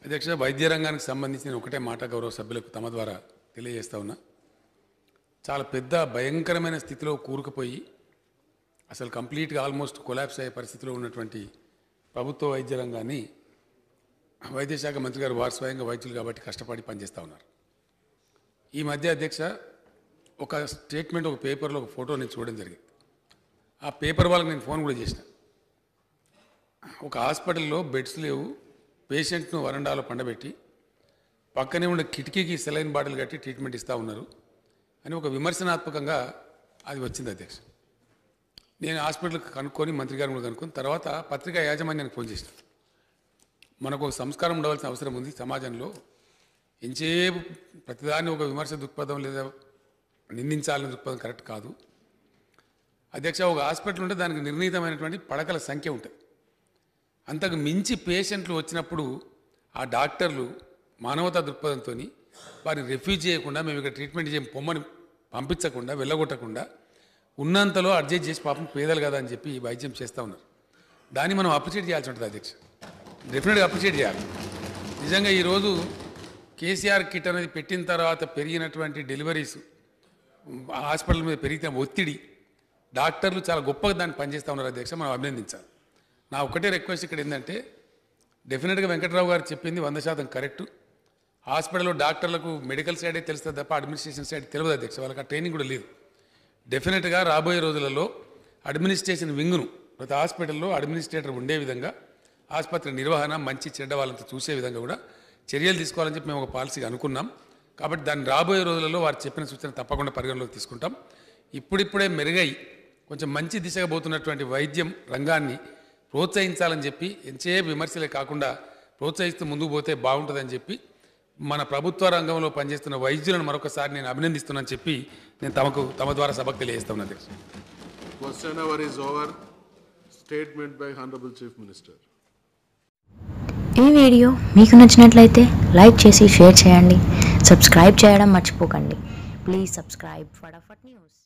అధ్యక్ష, వైద్య రంగానికి సంబంధించి నేను ఒకటే మాట గౌరవ సభ్యులకు తమ ద్వారా తెలియజేస్తా ఉన్నా. చాలా పెద్ద భయంకరమైన స్థితిలో కూరుకుపోయి అసలు కంప్లీట్గా ఆల్మోస్ట్ కొలాప్స్ అయ్యే పరిస్థితిలో ఉన్నటువంటి ప్రభుత్వ వైద్య రంగాన్ని వైద్య శాఖ మంత్రి గారు వారు స్వయంగా వైద్యులు కాబట్టి కష్టపడి పనిచేస్తూ ఉన్నారు. ఈ మధ్య అధ్యక్ష ఒక స్టేట్మెంట్, ఒక పేపర్లో ఒక ఫోటో నేను చూడడం జరిగింది. ఆ పేపర్ వాళ్ళకి నేను ఫోన్ కూడా చేసిన. ఒక హాస్పిటల్లో బెడ్స్ లేవు, పేషెంట్ను వరండాలో పండబెట్టి పక్కనే ఉండే కిటికీకి సెలైన్ బాటిల్ కట్టి ట్రీట్మెంట్ ఇస్తూ ఉన్నారు అని ఒక విమర్శనాత్మకంగా అది వచ్చింది అధ్యక్ష. నేను హాస్పిటల్కి కనుక్కొని మంత్రి గారిని కూడా కనుక్కొని తర్వాత పత్రికా యాజమాన్యానికి ఫోన్ చేసిన. మనకు ఒక సంస్కారం ఉండవలసిన అవసరం ఉంది సమాజంలో. ఎంచేపు ప్రతిదాన్ని ఒక విమర్శ దృక్పథం లేదా నిందించాలని దృక్పథం కరెక్ట్ కాదు అధ్యక్ష. ఒక హాస్పిటల్ ఉంటే దానికి నిర్ణీతమైనటువంటి పడకల సంఖ్య ఉంటుంది. అంతకు మించి పేషెంట్లు వచ్చినప్పుడు ఆ డాక్టర్లు మానవతా దృక్పథంతో వారిని రిఫ్యూజ్ చేయకుండా, మేము ఇక్కడ ట్రీట్మెంట్ చేయం పొమ్మని పంపించకుండా, వెళ్ళగొట్టకుండా ఉన్నంతలో అడ్జస్ట్ చేసి పాపం పేదలు కదా అని చెప్పి వైద్యం చేస్తూ ఉన్నారు. దాన్ని మనం అప్రిషియేట్ చేయాల్సి ఉంటుంది అధ్యక్ష, డెఫినెట్గా అప్రిషియేట్ చేయాలి. నిజంగా ఈరోజు కేసీఆర్ కిట్ అనేది పెట్టిన తర్వాత పెరిగినటువంటి డెలివరీస్, హాస్పిటల్ మీద పెరిగితే ఒత్తిడి, డాక్టర్లు చాలా గొప్పగా దాన్ని పనిచేస్తూ ఉన్నారు అధ్యక్ష, మనం అభినందించాలి. నా ఒకటే రిక్వెస్ట్ ఇక్కడ ఏంటంటే, డెఫినెట్గా వెంకట్రావు గారు చెప్పింది 100% కరెక్టు. హాస్పిటల్లో డాక్టర్లకు మెడికల్ సైడే తెలుస్తుంది తప్ప అడ్మినిస్ట్రేషన్ సైడ్ తెలియదు అధ్యక్ష, వాళ్ళకి ఆ ట్రైనింగ్ కూడా లేదు. డెఫినెట్గా రాబోయే రోజులలో అడ్మినిస్ట్రేషన్ వింగ్ను ప్రతి హాస్పిటల్లో అడ్మినిస్ట్రేటర్ ఉండే విధంగా, ఆసుపత్రి నిర్వహణ మంచి చెడ్డ వాళ్ళంతా చూసే విధంగా కూడా చర్యలు తీసుకోవాలని చెప్పి మేము ఒక పాలసీగా అనుకున్నాం. కాబట్టి దాన్ని రాబోయే రోజులలో వారు చెప్పిన సూచన తప్పకుండా పరిగణలోకి తీసుకుంటాం. ఇప్పుడిప్పుడే మెరుగై కొంచెం మంచి దిశగా పోతున్నటువంటి వైద్యం రంగాన్ని ప్రోత్సహించాలని చెప్పి, ఎంతసేపు విమర్శలే కాకుండా ప్రోత్సహిస్తూ ముందుకు పోతే బాగుంటుందని చెప్పి మన ప్రభుత్వ రంగంలో పనిచేస్తున్న వైద్యులను మరొకసారి నేను అభినందిస్తున్నానని చెప్పి నేను తమ ద్వారా సభకు తెలియజేస్తున్నాను అధ్యక్ష. Question hour is over. Statement by Honorable Chief Minister. ఈ వీడియో మీకు నచ్చినట్లయితే లైక్ చేసి షేర్ చేయండి. సబ్స్క్రైబ్ చేయడం మర్చిపోకండి. Please subscribe Fatafat news.